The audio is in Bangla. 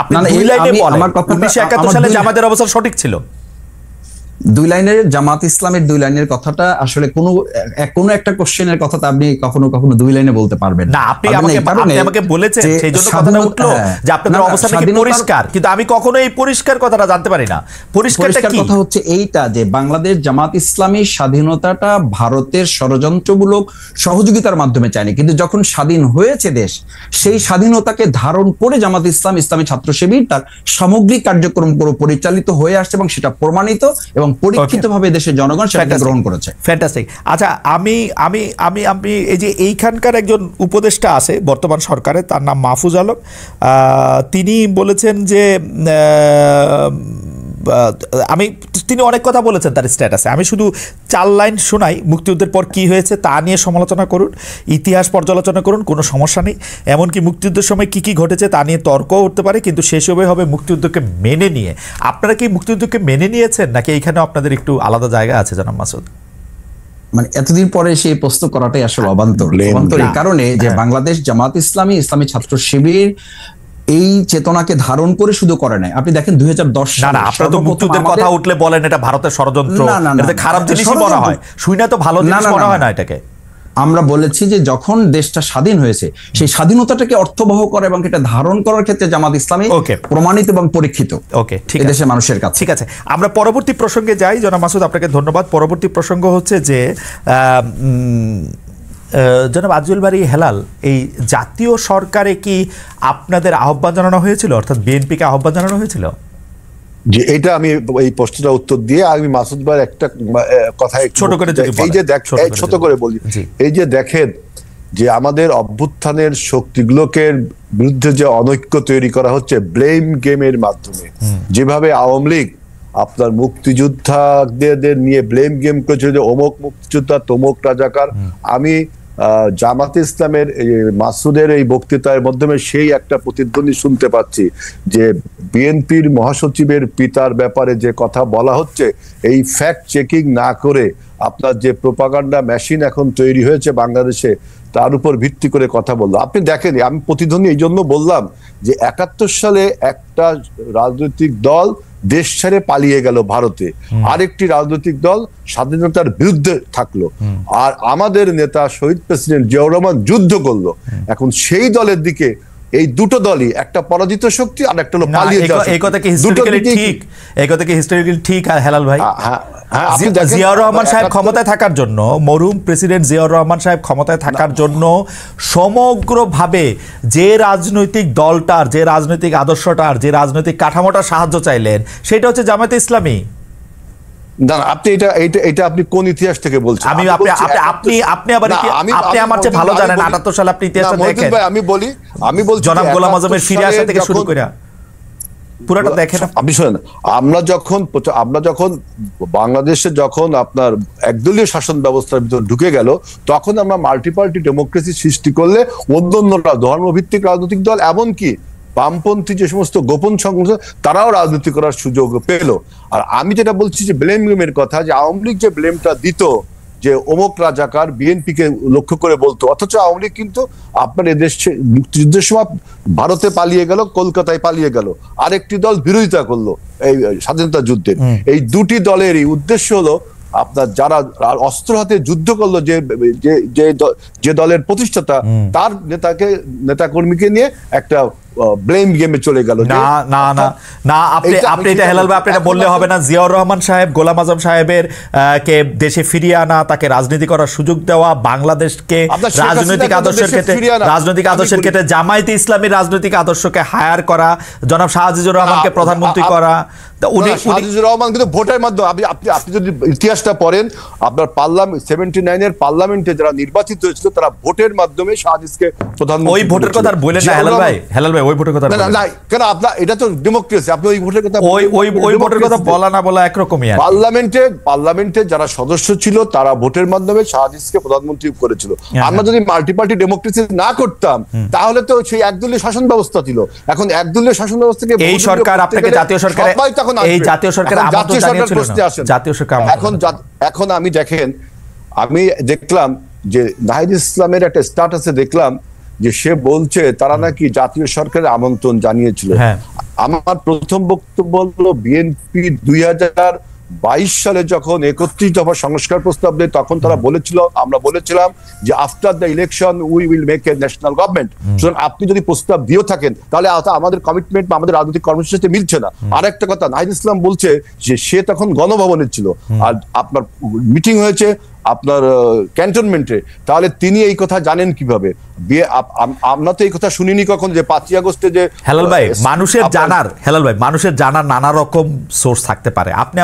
আপনি দুই লাইনে বলেন 1971 সালে জামাতের অবস্থা সঠিক ছিল। দুই লাইনের জামাত ইসলামের দুই লাইনের কথাটা আসলে কোনো একটা কোশ্চেনের কথা আপনি কখনো কখনো দুই লাইনে বলতে পারবেন না। আপনি আমাকে বলেছেন সেই জন্য কথাটা উঠলো যে আপনাদের অবস্থাটা কি পরিষ্কার, কিন্তু আমি কখনো এই পরিষ্কার কথাটা জানতে পারি না। পরিষ্কার কথা হচ্ছে এইটা যে বাংলাদেশ জামাত ইসলামী স্বাধীনতাটা ভারতের ষড়যন্ত্রমূলক সহযোগিতার মাধ্যমে চায়নি, কিন্তু যখন স্বাধীন হয়েছে দেশ, সেই স্বাধীনতাকে ধারণ করে জামাত ইসলাম ইসলামী ছাত্র শিবির তার সামগ্রিক কার্যক্রম পরিচালিত হয়ে আসছে এবং সেটা প্রমাণিত এবং পরীক্ষিতভাবে দেশের জনগণ সেটা গ্রহণ করেছে। ফ্যান্টাস্টিক। আচ্ছা, আমি আমি আমি আমি এই যে এইখানকার একজন উপদেষ্টা আছে বর্তমান সরকারে, তার নাম মাহফুজ আলম, তিনি বলেছেন যে তিনি অনেক কথা বলেছেন তার স্ট্যাটাসে। আমি শুধু 4 লাইন শোনাই। মুক্তিযুদ্ধের পর কি হয়েছে তা নিয়ে সমালোচনা করুন, ইতিহাস পর্যালোচনা করুন, কোনো সমস্যা নেই। এমনকি মুক্তিযুদ্ধের সময় কি কি ঘটেছে তা নিয়ে তর্কও উঠতে পারে, কিন্তু সেসবই হবে মুক্তিযুদ্ধকে মেনে নিয়ে। আপনারা কি মুক্তিযুদ্ধকে মেনে নিয়েছেন, নাকি এইখানে আপনাদের একটু আলাদা জায়গা আছে জনাব মাসুদ? মানে এতদিন পরে সেই প্রশ্ন করাটাই আসলে অবান্তর এই কারণে যে বাংলাদেশ জামাত ইসলামী ইসলামী ছাত্র শিবির এই চেতনাকে ধারণ করে শুধু করে নাই। আপনি দেখেন 2010 সালে আপনারা তো মুক্তিযুদ্ধের কথা উঠলে বলেন এটা ভারতের ষড়যন্ত্র, এটা খারাপ জিনিস মনে হয়, শুনে তো ভালো জিনিস মনে হয় না এটাকে। আমরা বলেছি যে যখন দেশটা স্বাধীন হয়েছে সেই স্বাধীনতাটাকে অর্থবহ করে এবং এটা ধারণ করার ক্ষেত্রে জামাত ইসলামী প্রমাণিত এবং পরীক্ষিত। ওকে, ঠিক আছে, দেশের মানুষের কাছে। ঠিক আছে, আমরা পরবর্তী প্রসঙ্গে যাই। জনাব মাসুদ, আপনাকে ধন্যবাদ। পরবর্তী প্রসঙ্গ হচ্ছে যে জনাব আজল বারী হেলাল, এই জাতীয় সরকারে কি আপনাদের আহ্বান জানানো হয়েছিল, অর্থাৎ বিএনপিকে আহ্বান জানানো হয়েছিল? যে এটা আমি এই প্রশ্নটা উত্তর দিয়ে আমি মাসুদ ভাই একটা কথা ছোট করে ছোট করে বলি। এই যে দেখেন যে আমাদের অভ্যুত্থানের শক্তিগুলোকে বিরুদ্ধে যে অনৈক্য তৈরি করা হচ্ছে ব্লেম গেমের মাধ্যমে, যেভাবে আওয়ামী লীগ আপনার মুক্তিযোদ্ধাদের নিয়ে ব্লেম গেম করেছিল যে অমুক মুক্তিযোদ্ধা তমুক রাজাকার, আমি জামাতে ইসলামের মাসুদের এই বক্তৃতার মাধ্যমে সেই একটা প্রতিধ্বনি শুনতে পাচ্ছি যে বিএনপির মহাসচিবের পিতার ব্যাপারে যে কথা বলা হচ্ছে, এই ফ্যাক্ট চেকিং না করে আপনার যে প্রোপাগান্ডা মেশিন এখন তৈরি হয়েছে বাংলাদেশে, তার উপর ভিত্তি করে কথা বললো। আপনি দেখেন, আমি প্রতিধ্বনি এই জন্য বললাম যে 71 সালে একটা রাজনৈতিক দল দেশ ছেড়ে পালিয়ে গেল ভারতে, আরেকটি রাজনৈতিক দল স্বাধীনতার বিরুদ্ধে থাকলো, আর আমাদের নেতা শহীদ প্রেসিডেন্ট জিয়াউর রহমান যুদ্ধ করলো। এখন সেই দলের দিকে এই দুটো দলই, একটা পরাজিত শক্তি আর একটা হলো পালিয়ে যাওয়া। এই কথা কি হিস্টোরিক্যালি ঠিক? এই কথা কি হিস্টোরিক্যালি ঠিক হেলাল ভাই? জিয়াউর রহমান সাহেব ক্ষমতায় থাকার জন্য, মরহুম প্রেসিডেন্ট জিয়াউর রহমান সাহেব ক্ষমতায় থাকার জন্য সমগ্রভাবে যে রাজনৈতিক দলটার, যে রাজনৈতিক আদর্শটার, যে রাজনৈতিক কাঠামোটার সাহায্য চাইলেন সেটা হচ্ছে জামায়াতে ইসলামী। না, আপনি এটা আপনি কোন ইতিহাস থেকে বলছেন? আপনি আমার চেয়ে ভালো জানেন। 78 সালে আপনি ইতিহাস দেখেন। আমি বলছি জনাব গোলাম আজমের ফিরে আসা থেকে শুরু করে পুরোটা দেখেন। আপনি শোনেন, আমরা যখন বাংলাদেশে যখন আপনার একদলীয় শাসন ব্যবস্থার ভিতর ঢুকে গেল, তখন আমরা মাল্টিপার্টি ডেমোক্রেসি সৃষ্টি করলে অন্যান্যরা ধর্মভিত্তিক রাজনৈতিক দল, এমনকি বামপন্থী যে সমস্ত গোপন সংগঠন, তারাও রাজনীতি করার সুযোগ পেল। আর আমি যেটা বলছি যে ব্লেম গেমের কথা, যে আওয়ামী লীগ যে ব্লেমটা দিত যে অমুক রাজাকার, বিএনপিকে লক্ষ্য করে বলতো, অথচ আওয়ামী লীগ কিন্তু আপনার এদেশ মুক্তিযুদ্ধের সময় ভারতে পালিয়ে গেল, কলকাতায় পালিয়ে গেল, আরেকটি দল বিরোধিতা করলো এই স্বাধীনতা যুদ্ধের। এই দুটি দলেরই উদ্দেশ্য হলো আপনার যারা অস্ত্র হাতে যুদ্ধ করলো, যে দলের প্রতিষ্ঠাতা, তার নেতাকর্মীকে নিয়ে একটা ব্লেম গেমে চলে গেল। আপনি এটা হেলাল ভাই, আপনি এটা বললে হবে না। জিয়াউর রহমান সাহেব গোলাম আজম সাহেবের কে দেশে ফিরিয়ে আনা, তাকে রাজনীতি করার সুযোগ দেওয়া, বাংলাদেশকে রাজনৈতিক আদর্শের ক্ষেত্রে জামায়াতে ইসলামীর রাজনৈতিক আদর্শকে হায়ার করা, জনাব শাহ আজিজুর রহমানকে প্রধানমন্ত্রী করা। আজিজুর রহমান কিন্তু ভোটের মাধ্যমে, আপনি যদি ইতিহাসটা পড়েন, আপনার 79 পার্লামেন্টে যারা নির্বাচিত হয়েছিল তারা ভোটের মাধ্যমে শাহজিজকে প্রধানমন্ত্রী। ওই ভোটের কথা বলেন না হেলাল ভাই, ওই ভোটের কথা না, কেন আপনার এটা তো ডেমোক্রেসি, আপনি ওই ভোটের কথা, ওই ভোটের কথা বলা না বলা একরকমই। পার্লামেন্টে যারা সদস্য ছিল তারা ভোটের মাধ্যমে শাহজিজকে প্রধানমন্ত্রী করেছিল। আমরা যদি মাল্টিপার্টি ডেমোক্রেসি না করতাম তাহলে তো সেই একদলীয় শাসন ব্যবস্থা ছিল। এখন একদলীয় শাসন ব্যবস্থাকে এই সরকার আপনাকে জাতীয় সরকার, এই জাতীয় সরকার আমন্ত্রণ জানিয়েছিল না, জাতীয় সরকার এখন আমি দেখেন, আমি দেখলাম যে নাহিদ ইসলামের একটা স্ট্যাটাসে দেখলাম যে সে বলছে তারা নাকি জাতীয় সরকারের আমন্ত্রণ জানিয়েছিল। আমার প্রথম বক্তব্য হলো বিএনপি 2022 সালে যখন 31 দফা সংস্কার প্রস্তাব দেয় তখন তারা বলেছিল, আমরা বলেছিলাম যে after the election we will make a national government. সুতরাং আপনি যদি প্রস্তাব দিয়েও থাকেন তাহলে আমাদের কমিটমেন্ট বা আমাদের রাজনৈতিক কর্মসূচির সাথে মিলছে না। আর একটা কথা, নাহিদ ইসলাম বলছে যে সে তখন গণভবনে ছিল আর আপনার মিটিং হয়েছে আপনার ক্যান্টনমেন্টে, তাহলে তিনি এই কথা জানেন কিভাবে? আমরা তো এই কথা শুনিনি কখন যে 5ই আগস্টে যে হেলাল ভাই মানুষের জানার নানা রকম সোর্স থাকতে পারে। আপনি